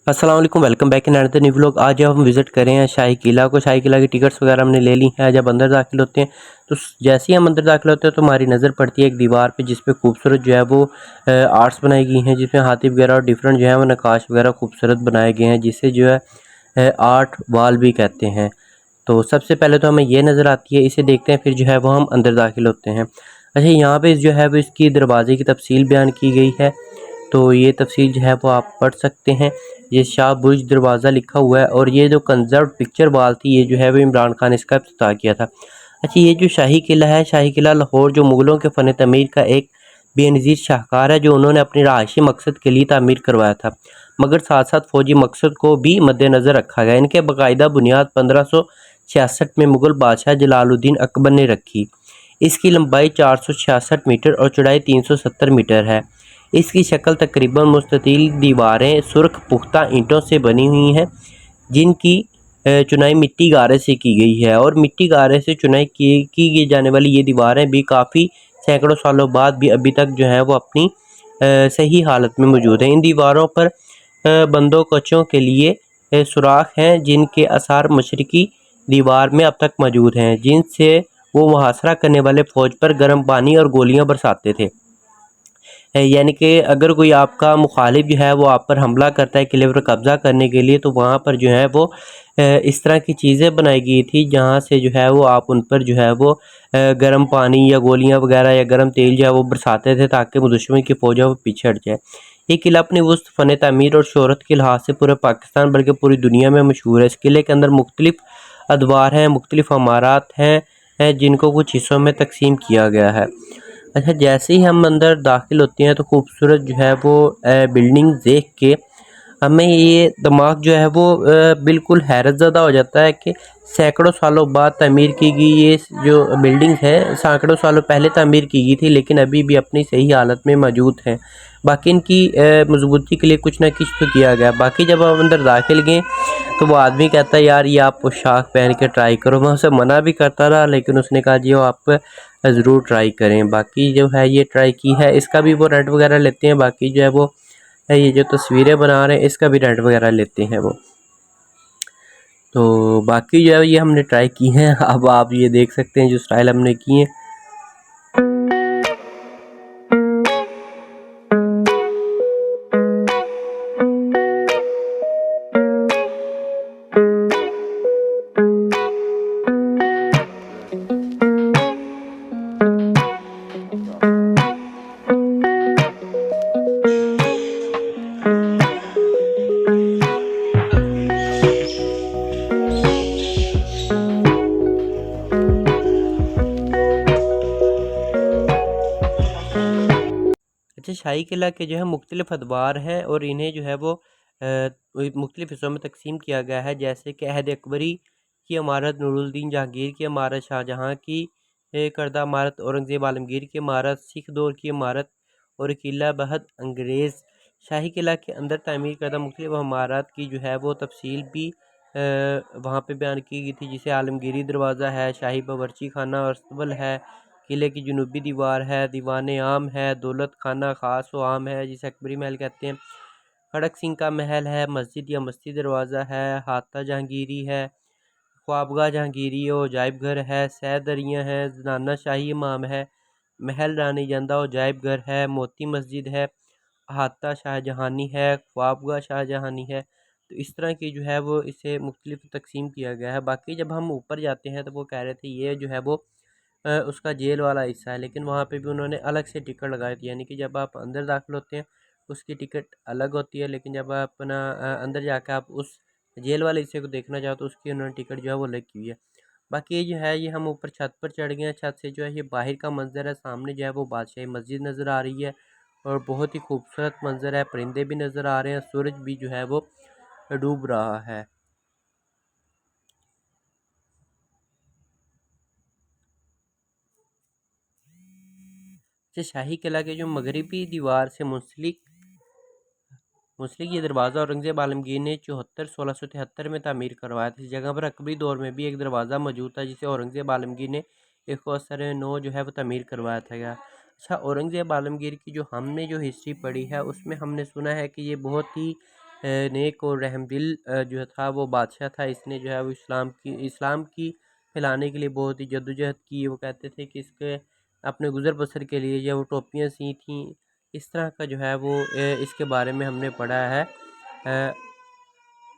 अस्सलाम वालेकुम, welcome back in another new vlog. आज जब हम विज़िट कर रहे हैं शाही किला को, शाही किला की टिकट्स वगैरह हमने ले ली हैं। जब अंदर दाखिल होते हैं तो जैसे ही हम अंदर दाखिल होते हैं तो हमारी नज़र पड़ती है एक दीवार पे, जिस पे खूबसूरत जो है वो आर्ट्स बनाई गई हैं, जिसमें हाथी वगैरह और डिफरेंट जो है वो नक्काश वगैरह खूबसूरत बनाए गए हैं, जिसे जो है आर्ट वाल भी कहते हैं। तो सबसे पहले तो हमें ये नज़र आती है, इसे देखते हैं, फिर जो है वो हम अंदर दाखिल होते हैं। अच्छा, यहाँ पे जो है वो इसकी दरवाज़े की तफसील बयान की गई है, तो ये तफसील जो है वो आप पढ़ सकते हैं। ये शाह बुर्ज दरवाज़ा लिखा हुआ है, और ये जो कंजर्व पिक्चर वॉल थी, ये जो है वो इमरान खान इसका इफ्तिताह किया था। अच्छा, ये जो शाही किला है, शाही किला लाहौर जो मुग़लों के फ़न तमीर का एक बेनज़ीर शाहकार है, जो उन्होंने अपने रहायशी मकसद के लिए तामीर करवाया था, मगर साथ साथ फ़ौजी मकसद को भी मद्देनज़र रखा गया। इनके बाकायदा बुनियाद 1566 में मुग़ल बादशाह जलालुद्दीन अकबर ने रखी। इसकी लंबाई 466 मीटर और चौड़ाई 370 मीटर है। इसकी शक्ल तकरीबन मुस्ततील दीवारें सुर्ख पुख्ता ईंटों से बनी हुई हैं, जिनकी चुनाई मिट्टी गारे से की गई है, और मिट्टी गारे से चुनाई की जाने वाली ये दीवारें भी काफ़ी सैकड़ों सालों बाद भी अभी तक जो है वो अपनी सही हालत में मौजूद हैं। इन दीवारों पर बंदोकचों के लिए सुराख हैं, जिनके आसार मशरकी दीवार में अब तक मौजूद हैं, जिनसे वो मुहासरा करने वाले फ़ौज पर गर्म पानी और गोलियां बरसाते थे। यानी कि अगर कोई आपका मुखालिफ जो है वो आप पर हमला करता है किले पर कब्ज़ा करने के लिए, तो वहाँ पर जो है वो इस तरह की चीज़ें बनाई गई थी, जहाँ से जो है वो आप उन पर जो है वो गर्म पानी या गोलियाँ वगैरह या गर्म तेल जो है वो बरसाते थे, ताकि वो दुश्मन की फ़ौज है वो पीछे हट जाए। ये किला अपनी वुस्त फ़न तामीर और शोहरत के लिहाज से पूरे पाकिस्तान बल्कि पूरी दुनिया में मशहूर है। इस किले के अंदर मुख्तलिफ अदवार हैं, मुख्तलिफ अमारात हैं, जिनको कुछ हिस्सों में तकसीम किया गया है। अच्छा, जैसे ही हम अंदर दाखिल होते हैं तो खूबसूरत जो है वो बिल्डिंग देख के हमें ये दिमाग जो है वो बिल्कुल हैरत ज़दा हो जाता है कि सैकड़ों सालों बाद तामीर की गई ये जो बिल्डिंग है, सैकड़ों सालों पहले तामीर की गई थी, लेकिन अभी भी अपनी सही हालत में मौजूद हैं। बाकी इनकी मजबूती के लिए कुछ ना कुछ तो किया गया। बाकी जब हम अंदर दाखिल गए तो वो आदमी कहता है, यार ये आप पोशाक पहन के ट्राई करो। मैं उसे मना भी करता रहा, लेकिन उसने कहा जी आप ज़रूर ट्राई करें। बाकी जो है ये ट्राई की है, इसका भी वो रेंट वगैरह लेते हैं। बाकी जो है वो ये जो तस्वीरें बना रहे हैं, इसका भी रेंट वगैरह लेते हैं वो। तो बाकी जो है ये हमने ट्राई की हैं। अब आप ये देख सकते हैं जो स्टाइल हमने की है। अच्छा, शाही किला के जो है मुख्तलिफ अदवार हैं, और इन्हें जो है वो मुख्तलिफ हिस्सों में तकसीम किया गया है, जैसे कि अहद अकबरी की इमारत, नूरुद्दीन जहांगीर की इमारत, शाहजहाँ की करदा इमारत, औरंगज़ेब आलमगीर की इमारत, सिख दौर की इमारत, और किला बहद अंग्रेज़। शाही किला के अंदर तामीर करदा मुख्तलिफ इमारत की जो है वो तफसील भी वहाँ पे बयान की गई थी, जिसे आलमगीरी दरवाज़ा है, शाही बावर्ची खाना और अस्तबल है, किले की जनूबी दीवार है, दीवान आम है, दौलत खाना ख़ास व आम है, जिसे अकबरी महल कहते हैं, खड़क सिंह का महल है, मस्जिद या मस्ती दरवाज़ा है, हाता जहांगीरी है, ख्वाबगाह जहांगीरी और अजायब घर है, सैद दरियाँ है, जनाना शाही इमाम है, महल रानी जंदा और अजायब घर है, मोती मस्जिद है, हाता शाहजहानी है, ख्वाबगाह शाहजहानी है। तो इस तरह की जो है वो इसे मुख्तलिफ तकसीम किया गया है। बाकी जब हम ऊपर जाते हैं तो वो कह रहे थे ये जो है वो उसका जेल वाला हिस्सा है, लेकिन वहाँ पे भी उन्होंने अलग से टिकट लगाई थी। यानी कि जब आप अंदर दाखिल होते हैं उसकी टिकट अलग होती है, लेकिन जब आप अपना अंदर जाकर आप उस जेल वाले हिस्से को देखना चाहो तो उसकी उन्होंने टिकट जो है वो अलग की हुई है। बाकी ये जो है ये हम ऊपर छत पर चढ़ गए हैं। छत से जो है ये बाहर का मंजर है, सामने जो है वो बादशाही मस्जिद नज़र आ रही है, और बहुत ही खूबसूरत मंजर है। परिंदे भी नज़र आ रहे हैं, सूरज भी जो है वो डूब रहा है। शाही किला के जो मगरबी दीवार से मुस्लिक ये दरवाज़ा औरंगज़ेब आलमगीर ने 1673 में तामीर करवाया था। इस जगह पर अकबरी दौर में भी एक दरवाज़ा मौजूद था, जिसे औरंगज़ेब आलमगीर ने 109 जो है वो तामीर करवाया था। अच्छा, औरंगज़ेब आलमगीर की जो हमने जो हिस्ट्री पढ़ी है उसमें हमने सुना है कि ये बहुत ही नेक और रहमदिल जो था वो बादशाह था। इसने जो है वो इस्लाम की फैलाने के लिए बहुत ही जद्दोजहद की। वो कहते थे कि इसके अपने गुज़र बसर के लिए जो वो टोपियाँ सी थी, इस तरह का जो है वो इसके बारे में हमने पढ़ा है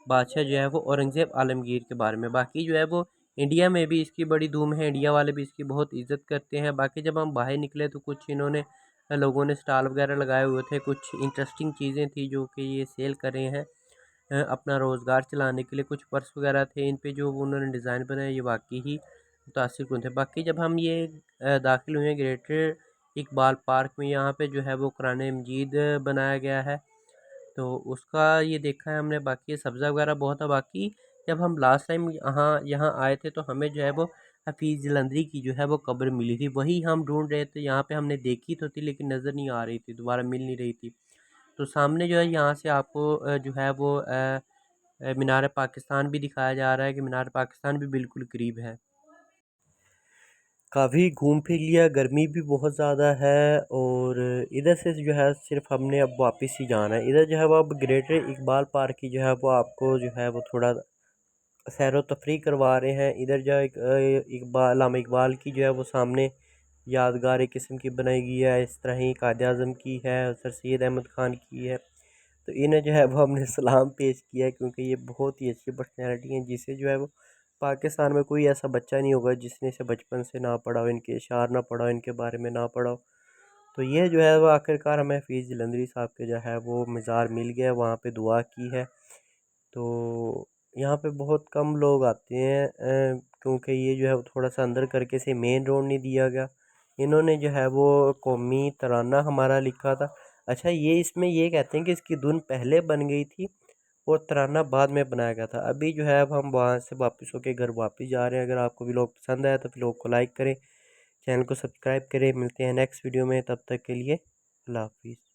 बादशाह जो है वो औरंगज़ेब आलमगीर के बारे में। बाकी जो है वो इंडिया में भी इसकी बड़ी धूम है, इंडिया वाले भी इसकी बहुत इज़्ज़त करते हैं। बाकी जब हम बाहर निकले तो कुछ इन्होंने लोगों ने स्टॉल वगैरह लगाए हुए थे, कुछ इंटरेस्टिंग चीज़ें थी जो कि ये सेल कर रहे हैं अपना रोज़गार चलाने के लिए। कुछ पर्स वगैरह थे, इन पे जो उन्होंने डिज़ाइन बनाए ये वाकई ही मुतासिर कुन थे। बाकी जब हम ये दाखिल हुए ग्रेटर इकबाल पार्क में, यहाँ पे जो है वो कुरान मजीद बनाया गया है, तो उसका ये देखा है हमने। बाकी सब्ज़ा वगैरह बहुत है। बाकी जब हम लास्ट टाइम यहाँ आए थे तो हमें जो है वो हफीज़ जलंधरी की जो है वो कब्र मिली थी, वही हम ढूंढ रहे थे। यहाँ पे हमने देखी तो थी लेकिन नज़र नहीं आ रही थी, दोबारा मिल नहीं रही थी। तो सामने जो है यहाँ से आपको जो है वो मीनार पाकिस्तान भी दिखाया जा रहा है कि मीनार पाकिस्तान भी बिल्कुल करीब है। काफ़ी घूम फिर लिया, गर्मी भी बहुत ज़्यादा है और इधर से जो है सिर्फ हमने अब वापस ही जाना है। इधर जो है वो अब ग्रेटर इकबाल पार्क की जो है वो आपको जो है वो थोड़ा सैर व तफरीह करवा रहे हैं। इधर जो इकबाल अल्लामा इकबाल की जो है वो सामने यादगार एक किस्म की बनाई गई है, इस तरह ही कायद आज़म की है, सर सैयद अहमद ख़ान की है। तो इन्हें जो है वो हमने सलाम पेश किया है क्योंकि ये बहुत ही अच्छी पर्सनैलिटी हैं, जिसे जो है वो पाकिस्तान में कोई ऐसा बच्चा नहीं होगा जिसने इसे बचपन से ना पढ़ा हो, इनके इशार ना पढ़ा हो, इनके बारे में ना पढ़ा हो। तो ये जो है वो आखिरकार हमें हफीज़ जलंधरी साहब के जो है वो मज़ार मिल गया, वहाँ पे दुआ की है। तो यहाँ पे बहुत कम लोग आते हैं क्योंकि ये जो है वो थोड़ा सा अंदर करके से मेन रोड नहीं दिया गया। इन्होंने जो है वो कौमी तराना हमारा लिखा था। अच्छा, ये इसमें ये कहते हैं कि इसकी धुन पहले बन गई थी और तराना बाद में बनाया गया था। अभी जो है अब हम वहाँ से वापस होके घर वापस जा रहे हैं। अगर आपको व्लॉग पसंद आया तो व्लॉग को लाइक करें, चैनल को सब्सक्राइब करें। मिलते हैं नेक्स्ट वीडियो में, तब तक के लिए अल्लाह हाफिज़।